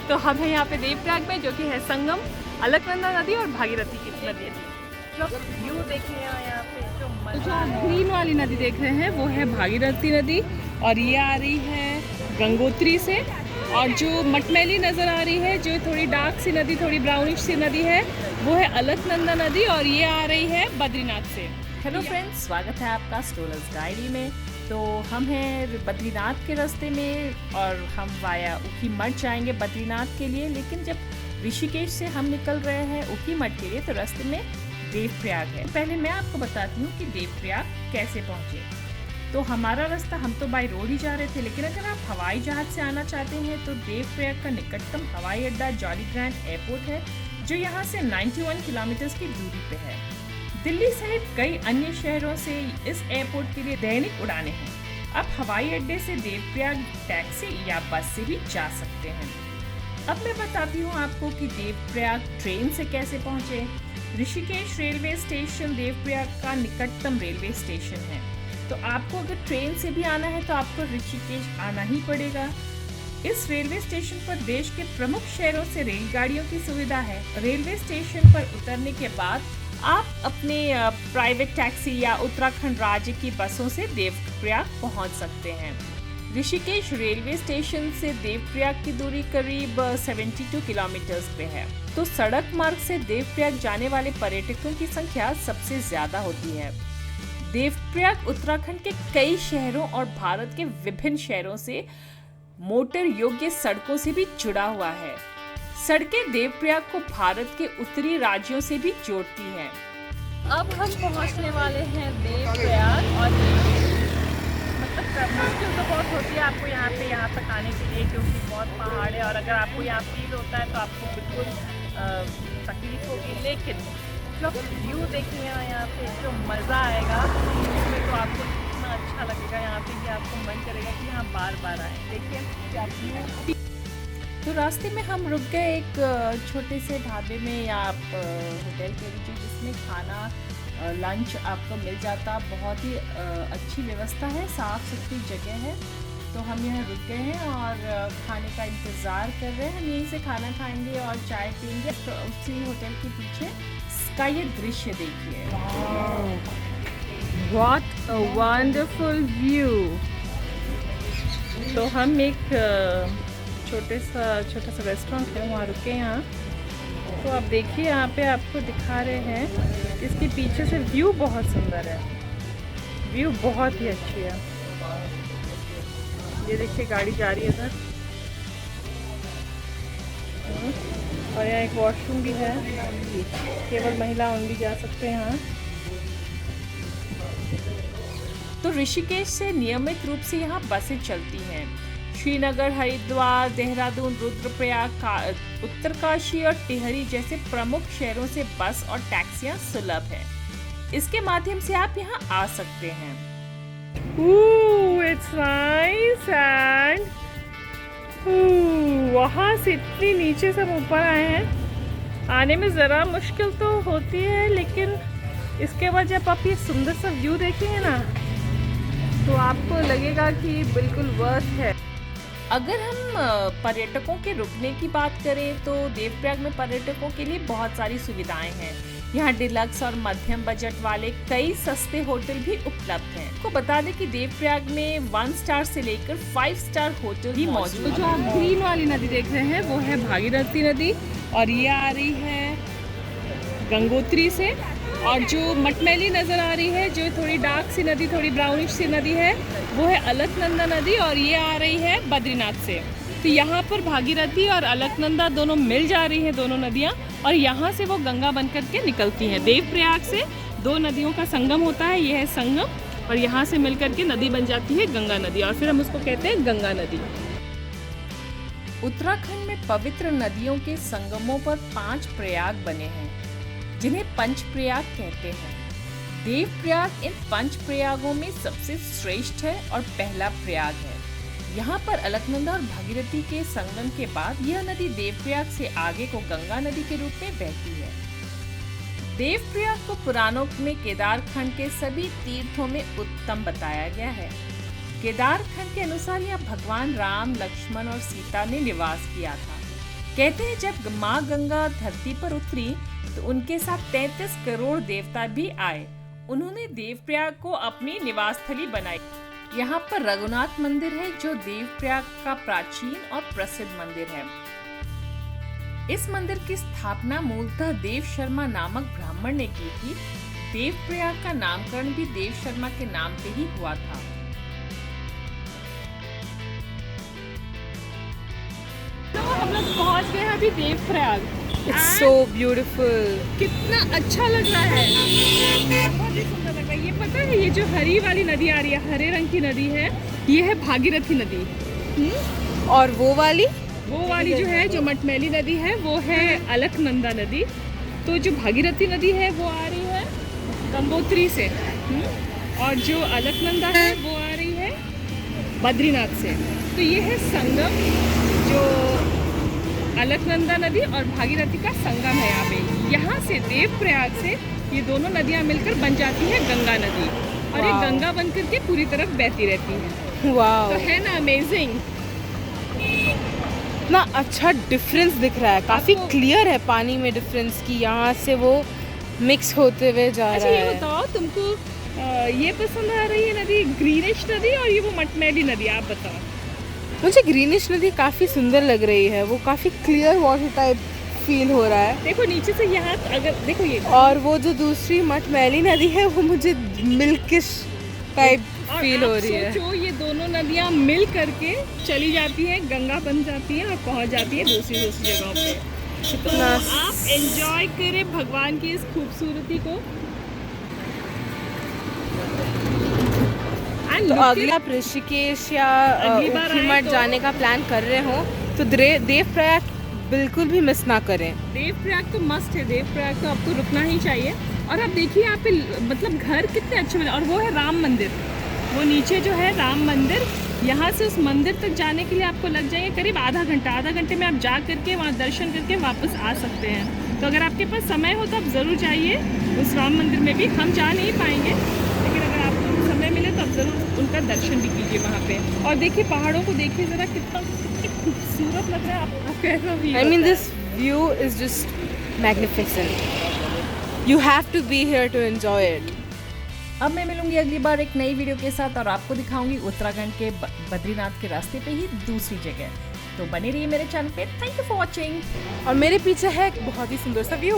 तो हम हैं यहाँ पे देवप्रयाग में, जो कि है संगम अलकनंदा नदी और भागीरथी की नदी। व्यू देखिए यहाँ पे जो आप ग्रीन वाली नदी देख रहे हैं वो है भागीरथी नदी, और ये आ रही है गंगोत्री से। और जो मटमैली नज़र आ रही है, जो थोड़ी डार्क सी नदी, थोड़ी ब्राउनिश सी नदी है, वो है अलकनंदा नदी, और ये आ रही है बद्रीनाथ से। हेलो फ्रेंड्स, स्वागत है आपका स्ट्रोलर्स डायरी में। तो हम हैं बद्रीनाथ के रास्ते में और हम वाया ऊखीमठ जाएंगे बद्रीनाथ के लिए। लेकिन जब ऋषिकेश से हम निकल रहे हैं ऊखीमठ के लिए तो रास्ते में देवप्रयाग है। पहले मैं आपको बताती हूँ कि देवप्रयाग कैसे पहुँचे। तो हमारा रास्ता, हम तो बाय रोड ही जा रहे थे, लेकिन अगर आप हवाई जहाज से आना चाहते हैं तो देवप्रयाग का निकटतम हवाई अड्डा जॉली ग्रांट एयरपोर्ट है, जो यहाँ से 91 किलोमीटर की दूरी पे है। दिल्ली सहित कई अन्य शहरों से इस एयरपोर्ट के लिए दैनिक उड़ानें हैं। आप हवाई अड्डे से देवप्रयाग टैक्सी या बस से भी जा सकते हैं। अब मैं बताती हूँ आपको कि देवप्रयाग ट्रेन से कैसे पहुँचे। ऋषिकेश रेलवे स्टेशन देवप्रयाग का निकटतम रेलवे स्टेशन है। तो आपको अगर ट्रेन से भी आना है तो आपको ऋषिकेश आना ही पड़ेगा। इस रेलवे स्टेशन पर देश के प्रमुख शहरों से रेलगाड़ियों की सुविधा है। रेलवे स्टेशन पर उतरने के बाद आप अपने प्राइवेट टैक्सी या उत्तराखंड राज्य की बसों से देवप्रयाग पहुंच सकते हैं। ऋषिकेश रेलवे स्टेशन से देवप्रयाग की दूरी करीब 72 किलोमीटर पे है। तो सड़क मार्ग से देवप्रयाग जाने वाले पर्यटकों की संख्या सबसे ज्यादा होती है। देवप्रयाग उत्तराखंड के कई शहरों और भारत के विभिन्न शहरों से मोटर योग्य सड़कों से भी जुड़ा हुआ है। सड़कें देवप्रयाग को भारत के उत्तरी राज्यों से भी जोड़ती हैं। अब हम पहुंचने वाले हैं देवप्रयाग, और मतलब मुश्किल तो बहुत होती है आपको यहाँ तक आने के लिए, क्योंकि बहुत पहाड़ है। और अगर आपको यहाँ फील होता है तो आपको बिल्कुल तकलीफ होगी, लेकिन जब व्यू देखेंगे यहाँ पे जो मज़ा आएगा उसमें, तो आपको इतना अच्छा लगेगा यहाँ पे कि आपको मन करेगा कि यहाँ बार बार आए। देखिए क्या व्यू। तो रास्ते में हम रुक गए एक छोटे से ढाबे में या आप होटल के नीचे, जिसमें खाना लंच आपको मिल जाता। बहुत ही अच्छी व्यवस्था है, साफ़ सुथरी जगह है। तो हम यहाँ रुक गए हैं और खाने का इंतज़ार कर रहे हैं। हम यहीं से खाना खाएंगे और चाय पीएंगे। तो उसी होटल के पीछे का ये दृश्य देखिए। What a wonderful view. तो हम एक छोटा सा रेस्टोरेंट है, वहाँ रुके यहाँ। तो आप देखिए यहाँ पे आपको दिखा रहे हैं, इसके पीछे से व्यू बहुत सुंदर है। व्यू बहुत ही अच्छी है। ये देखिए गाड़ी जा रही है इधर, और यहाँ एक वॉशरूम भी है, केवल महिला ओनली जा सकते हैं यहाँ। तो ऋषिकेश से नियमित रूप से यहाँ बसें चलती हैं। श्रीनगर, हरिद्वार, देहरादून, रुद्रप्रयाग, उत्तरकाशी और टिहरी जैसे प्रमुख शहरों से बस और टैक्सियाँ सुलभ हैं। इसके माध्यम से आप यहाँ आ सकते हैं। It's nice and वहाँ से इतनी नीचे से हम ऊपर आए हैं। आने में ज़रा मुश्किल तो होती है, लेकिन इसके बाद जब आप ये सुंदर सा व्यू देखेंगे ना, तो आपको लगेगा कि बिल्कुल वर्थ है। अगर हम पर्यटकों के रुकने की बात करें तो देवप्रयाग में पर्यटकों के लिए बहुत सारी सुविधाएं हैं। यहाँ डिलक्स और मध्यम बजट वाले कई सस्ते होटल भी उपलब्ध हैं। आपको बता दें कि देवप्रयाग में 1 स्टार से लेकर 5 स्टार होटल भी मौजूद हैं। तो जो आप ग्रीन वाली नदी देख रहे हैं वो है भागीरथी नदी, और ये आ रही है गंगोत्री से। और जो मटमैली नज़र आ रही है, जो थोड़ी डार्क सी नदी, थोड़ी ब्राउनिश सी नदी है, वो है अलकनंदा नदी, और ये आ रही है बद्रीनाथ से। तो यहाँ पर भागीरथी और अलकनंदा दोनों मिल जा रही हैं, दोनों नदियाँ, और यहाँ से वो गंगा बन कर के निकलती हैं। देवप्रयाग से 2 नदियों का संगम होता है, ये है संगम, और यहाँ से मिल कर के नदी बन जाती है गंगा नदी, और फिर हम उसको कहते हैं गंगा नदी। उत्तराखंड में पवित्र नदियों के संगमों पर 5 प्रयाग बने हैं, जिन्हें पंचप्रयाग कहते हैं। देवप्रयाग इन 5 प्रयागों में सबसे श्रेष्ठ है और पहला प्रयाग है। यहाँ पर अलकनंदा और भागीरथी के संगम के बाद यह नदी देवप्रयाग से आगे को गंगा नदी के रूप में बहती है। देवप्रयाग को पुराणों में केदारखंड के सभी तीर्थों में उत्तम बताया गया है। केदारखंड के अनुसार यह भगवान राम, लक्ष्मण और सीता ने निवास किया था। कहते हैं जब माँ गंगा धरती पर उतरी तो उनके साथ 33 करोड़ देवता भी आए। उन्होंने देवप्रयाग को अपनी निवास स्थली बनाई। यहाँ पर रघुनाथ मंदिर है जो देवप्रयाग का प्राचीन और प्रसिद्ध मंदिर है। इस मंदिर की स्थापना मूलतः देव शर्मा नामक ब्राह्मण ने की थी। देवप्रयाग का नामकरण भी देव शर्मा के नाम पे ही हुआ था। तो हम लोग पहुंच गए हैं अभी देवप्रयाग। It's so beautiful. कितना अच्छा लग रहा है, बहुत ही सुंदर लग रहा है। ये पता है ये जो हरी वाली नदी आ रही है, हरे रंग की नदी है, ये है भागीरथी नदी। और वो वाली जो है जो मटमैली नदी है वो है अलकनंदा नदी। तो जो भागीरथी नदी है वो आ रही है गंगोत्री से, और जो अलकनंदा है वो आ रही है बद्रीनाथ से। तो ये है संगम, जो अलकनंदा नदी और भागीरथी का संगम है यहाँ पे। यहाँ से देवप्रयाग से ये दोनों नदियाँ मिलकर बन जाती है गंगा नदी, और ये गंगा बन करके पूरी तरफ बहती रहती है। वाओ, तो है ना अमेजिंग। इतना अच्छा डिफरेंस दिख रहा है, काफी क्लियर है पानी में डिफरेंस की यहाँ से वो मिक्स होते हुए जा अच्छा रहा ये है। बताओ तुमको ये पसंद आ रही है नदी ग्रीनिश नदी और ये वो मटमैली नदी, आप बताओ। मुझे ग्रीनिश नदी काफी सुंदर लग रही है, वो काफी क्लियर वाटर टाइप फील हो रहा है। देखो नीचे से यहाँ अगर देखो ये, और वो जो दूसरी मटमैली नदी है वो मुझे मिल्किश टाइप और फील आप हो रही है। सोचो ये दोनों नदियाँ मिल करके चली जाती हैं, गंगा बन जाती है और पहुँच जाती है दूसरी जगहों पे। तो कितना आप एंजॉय करें भगवान की इस खूबसूरती को। तो अगले आप ऋषिकेश या अगली बार आए ऊखीमठ तो- जाने का प्लान कर रहे हो तो देवप्रयाग बिल्कुल भी मिस ना करें। देवप्रयाग तो मस्ट है, देवप्रयाग तो आपको रुकना ही चाहिए। और आप देखिए यहाँ पे मतलब घर कितने अच्छे बने, और वो है राम मंदिर, वो नीचे जो है राम मंदिर। यहाँ से उस मंदिर तक जाने के लिए आपको लग जाएंगे करीब आधा घंटे में आप जा करके वहाँ दर्शन करके वापस आ सकते हैं। तो अगर आपके पास समय हो तो आप ज़रूर जाइए उस राम मंदिर में भी। हम जा नहीं पाएंगे, लेकिन अगर आपको समय मिले तो आप ज़रूर उनका दर्शन भी कीजिए वहाँ पे। और देखिए पहाड़ों को देखिए ज़रा, कितना खूबसूरत लग रहा है। आप कैसा भी, I mean this view is just magnificent. You have to be here to enjoy it. अब मैं मिलूंगी अगली बार एक नई वीडियो के साथ और आपको दिखाऊंगी उत्तराखंड के बद्रीनाथ के रास्ते पे ही दूसरी जगह। तो बने रहिए मेरे चैनल पे। Thank you for watching. और मेरे पीछे है एक बहुत ही सुंदर सा व्यू।